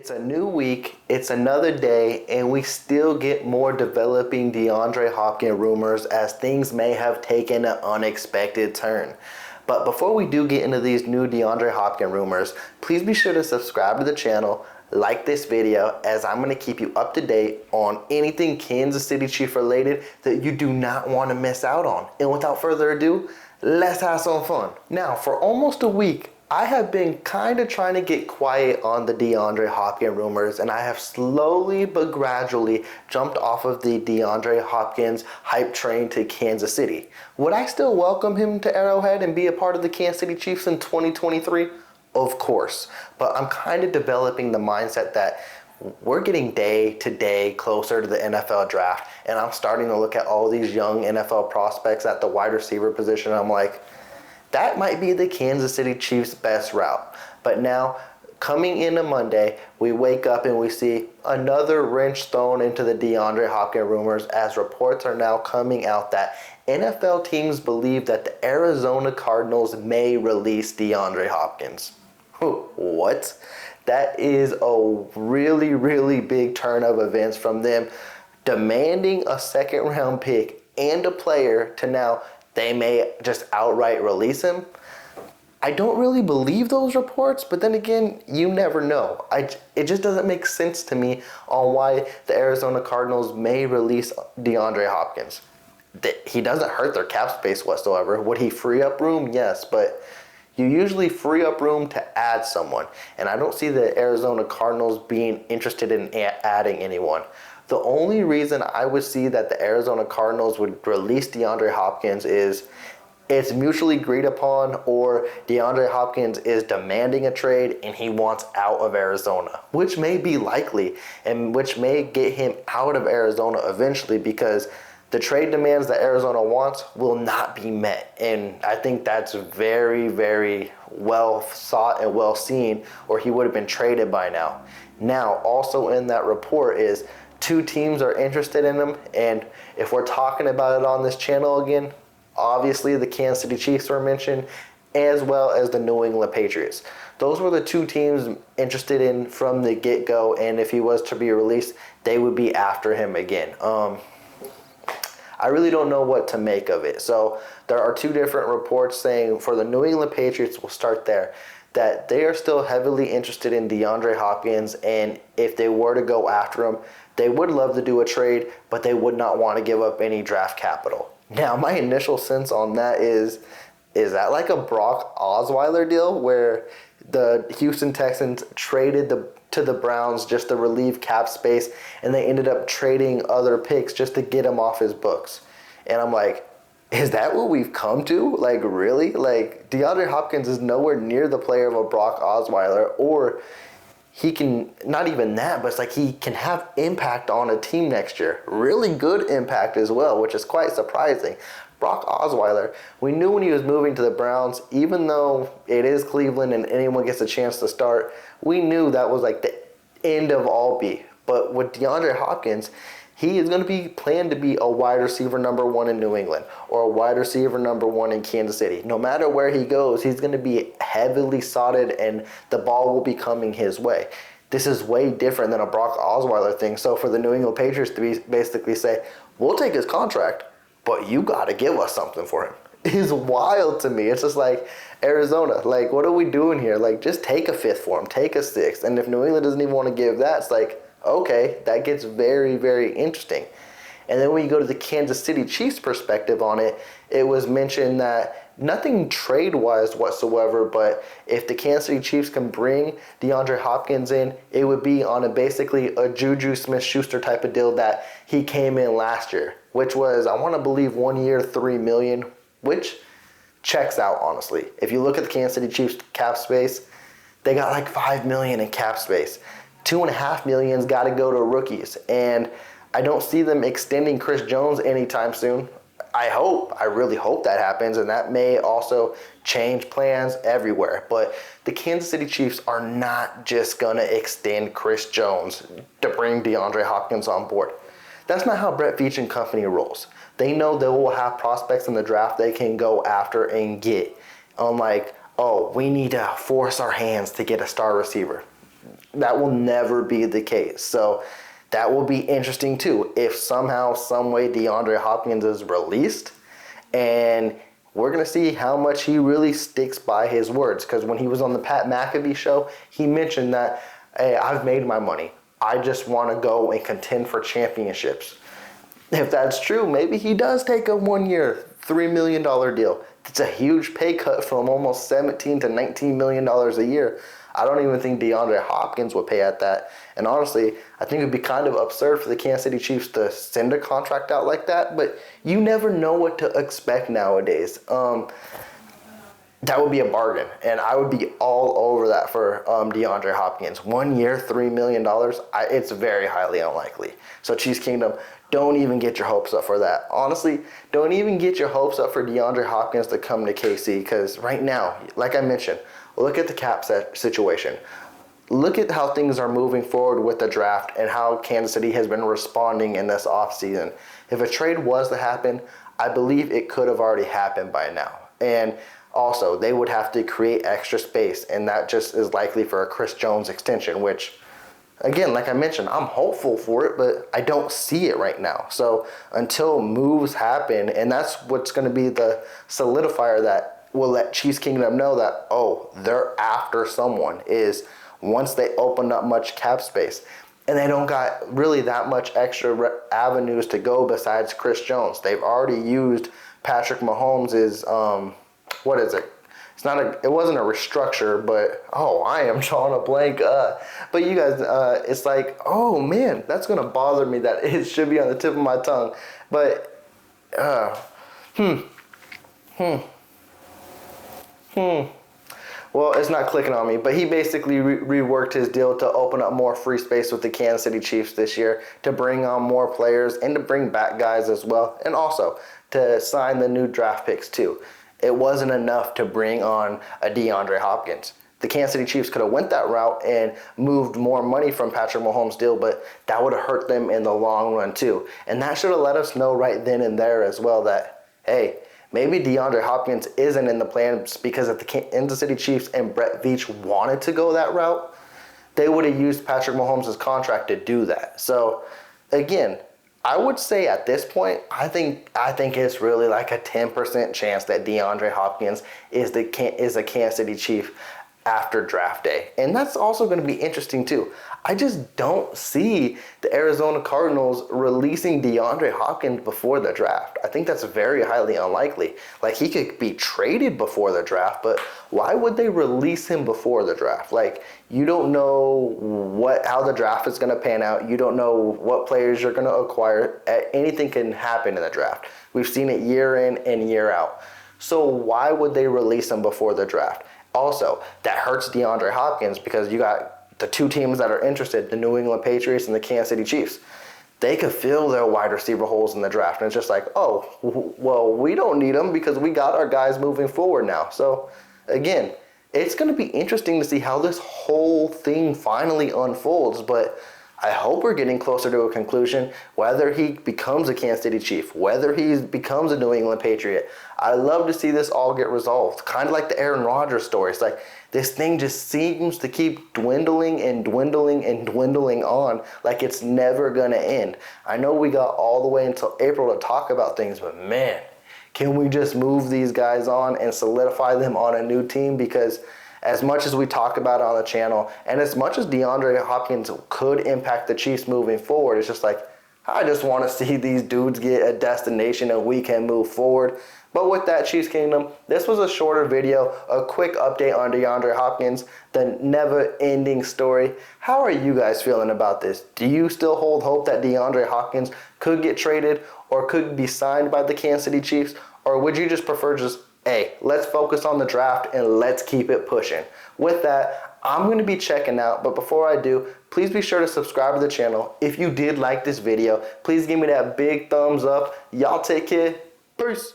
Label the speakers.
Speaker 1: It's a new week, it's another day, and we still get more developing DeAndre Hopkins rumors as things may have taken an unexpected turn. But before we do get into these new DeAndre Hopkins rumors, please be sure to subscribe to the channel, like this video, as I'm going to keep you up to date on anything Kansas City Chiefs related that you do not want to miss out on. And without further ado, let's have some fun. Now, for almost a week, I have been kind of trying to get quiet on the DeAndre Hopkins rumors, and I have slowly but gradually jumped off of the DeAndre Hopkins hype train to Kansas City. Would I still welcome him to Arrowhead and be a part of the Kansas City Chiefs in 2023? Of course, but I'm kind of developing the mindset that we're getting day to day closer to the NFL draft, and I'm starting to look at all these young NFL prospects at the wide receiver position. I'm like, that might be the Kansas City Chiefs' best route. But now, coming into Monday, we wake up and we see another wrench thrown into the DeAndre Hopkins rumors as reports are now coming out that NFL teams believe that the Arizona Cardinals may release DeAndre Hopkins. What? That is a really, really big turn of events from them demanding a second round pick and a player to now they may just outright release him. I don't really believe those reports, but then again, you never know. It just doesn't make sense to me on why the Arizona Cardinals may release DeAndre Hopkins. He doesn't hurt their cap space whatsoever. Would he free up room? Yes, but you usually free up room to add someone, and I don't see the Arizona Cardinals being interested in adding anyone. The only reason I would see that the Arizona Cardinals would release DeAndre Hopkins is it's mutually agreed upon, or DeAndre Hopkins is demanding a trade and he wants out of Arizona, which may be likely and which may get him out of Arizona eventually because the trade demands that Arizona wants will not be met. And I think that's very, very well sought and well seen, or he would have been traded by now. Now, also in that report is two teams are interested in him, and if we're talking about it on this channel again, obviously the Kansas City Chiefs were mentioned, as well as the New England Patriots. Those were the two teams interested in from the get-go, and if he was to be released, they would be after him again. I really don't know what to make of it. So there are two different reports saying for the New England Patriots, we'll start there, that they are still heavily interested in DeAndre Hopkins, and if they were to go after him, they would love to do a trade, but they would not want to give up any draft capital. Now, my initial sense on that is that like a Brock Osweiler deal where the Houston Texans traded to the Browns just to relieve cap space, and they ended up trading other picks just to get him off his books? And I'm like, is that what we've come to? Like, really? Like, DeAndre Hopkins is nowhere near the player of a Brock Osweiler, or he can, not even that, but it's like he can have impact on a team next year. Really good impact as well, which is quite surprising. Brock Osweiler, we knew when he was moving to the Browns, even though it is Cleveland and anyone gets a chance to start, we knew that was like the end of all be. But with DeAndre Hopkins, he is going to be planned to be a wide receiver number one in New England or a wide receiver number one in Kansas City. No matter where he goes, he's going to be heavily sodded and the ball will be coming his way. This is way different than a Brock Osweiler thing. So for the New England Patriots to basically say, we'll take his contract, but you got to give us something for him, is wild to me. It's just like, Arizona, like, what are we doing here? Like, just take a fifth for him, take a sixth. And if New England doesn't even want to give that, it's like, okay, that gets very, very interesting. And then when you go to the Kansas City Chiefs perspective on it, it was mentioned that nothing trade-wise whatsoever, but if the Kansas City Chiefs can bring DeAndre Hopkins in, it would be on basically a Juju Smith-Schuster type of deal that he came in last year, which was, I want to believe, 1 year, $3 million, which checks out, honestly. If you look at the Kansas City Chiefs cap space, they got like $5 million in cap space. $2.5 million's got to go to rookies, and I don't see them extending Chris Jones anytime soon. I really hope that happens, and that may also change plans everywhere. But the Kansas City Chiefs are not just going to extend Chris Jones to bring DeAndre Hopkins on board. That's not how Brett Veach and company rolls. They know they will have prospects in the draft they can go after and get. Unlike, oh, we need to force our hands to get a star receiver. that will never be the case. So that will be interesting too. If somehow, some way DeAndre Hopkins is released, and we're going to see how much he really sticks by his words. Because when he was on the Pat McAfee show, he mentioned that, hey, I've made my money. I just want to go and contend for championships. If that's true, maybe he does take a 1 year, $3 million deal. It's a huge pay cut from almost $17 to $19 million a year. I don't even think DeAndre Hopkins would pay at that. And honestly, I think it would be kind of absurd for the Kansas City Chiefs to send a contract out like that. But you never know what to expect nowadays. That would be a bargain. And I would be all over that for DeAndre Hopkins. 1 year, $3 million, it's very highly unlikely. So Chiefs Kingdom, don't even get your hopes up for that. Honestly, don't even get your hopes up for DeAndre Hopkins to come to KC, because right now, like I mentioned, look at the cap situation. Look at how things are moving forward with the draft and how Kansas City has been responding in this offseason. If a trade was to happen, I believe it could have already happened by now. And also, they would have to create extra space, and that just is likely for a Chris Jones extension, which, again, like I mentioned, I'm hopeful for it, but I don't see it right now. So until moves happen, and that's what's going to be the solidifier that will let Chiefs Kingdom know that, oh, they're after someone, is once they open up much cap space. And they don't got really that much extra avenues to go besides Chris Jones. They've already used Patrick Mahomes' what is it? It wasn't a restructure, but I am drawing a blank. But you guys, it's like, oh man, that's gonna bother me that it should be on the tip of my tongue. But well, it's not clicking on me, but he basically reworked his deal to open up more free space with the Kansas City Chiefs this year, to bring on more players and to bring back guys as well, and also to sign the new draft picks too. It wasn't enough to bring on a DeAndre Hopkins. The Kansas City Chiefs could have went that route and moved more money from Patrick Mahomes' deal, but that would have hurt them in the long run too. And that should have let us know right then and there as well that, hey, maybe DeAndre Hopkins isn't in the plans, because if the Kansas City Chiefs and Brett Veach wanted to go that route, they would have used Patrick Mahomes' contract to do that. So, again, I would say at this point, I think it's really like a 10% chance that DeAndre Hopkins is a Kansas City Chief after draft day. And that's also going to be interesting too. I just don't see the Arizona Cardinals releasing DeAndre Hopkins before the draft. I think that's very highly unlikely. Like, he could be traded before the draft, but why would they release him before the draft? Like, you don't know how the draft is going to pan out. You don't know what players you're going to acquire. Anything can happen in the draft. We've seen it year in and year out. So why would they release him before the draft? Also, that hurts DeAndre Hopkins, because you got the two teams that are interested, the New England Patriots and the Kansas City Chiefs. They could fill their wide receiver holes in the draft. And it's just like, oh, well, we don't need them because we got our guys moving forward now. So, again, it's going to be interesting to see how this whole thing finally unfolds. But I hope we're getting closer to a conclusion, whether he becomes a Kansas City Chief, whether he becomes a New England Patriot. I love to see this all get resolved. Kind of like the Aaron Rodgers story. It's like this thing just seems to keep dwindling and dwindling and dwindling on, like it's never going to end. I know we got all the way until April to talk about things, but man, can we just move these guys on and solidify them on a new team? Because as much as we talk about it on the channel, and as much as DeAndre Hopkins could impact the Chiefs moving forward, it's just like, I just want to see these dudes get a destination and we can move forward. But with that, Chiefs Kingdom, this was a shorter video, a quick update on DeAndre Hopkins, the never-ending story. How are you guys feeling about this? Do you still hold hope that DeAndre Hopkins could get traded or could be signed by the Kansas City Chiefs? Or would you just prefer hey, let's focus on the draft and let's keep it pushing? With that, I'm going to be checking out, but before I do, please be sure to subscribe to the channel. If you did like this video, please give me that big thumbs up. Y'all take care. Peace.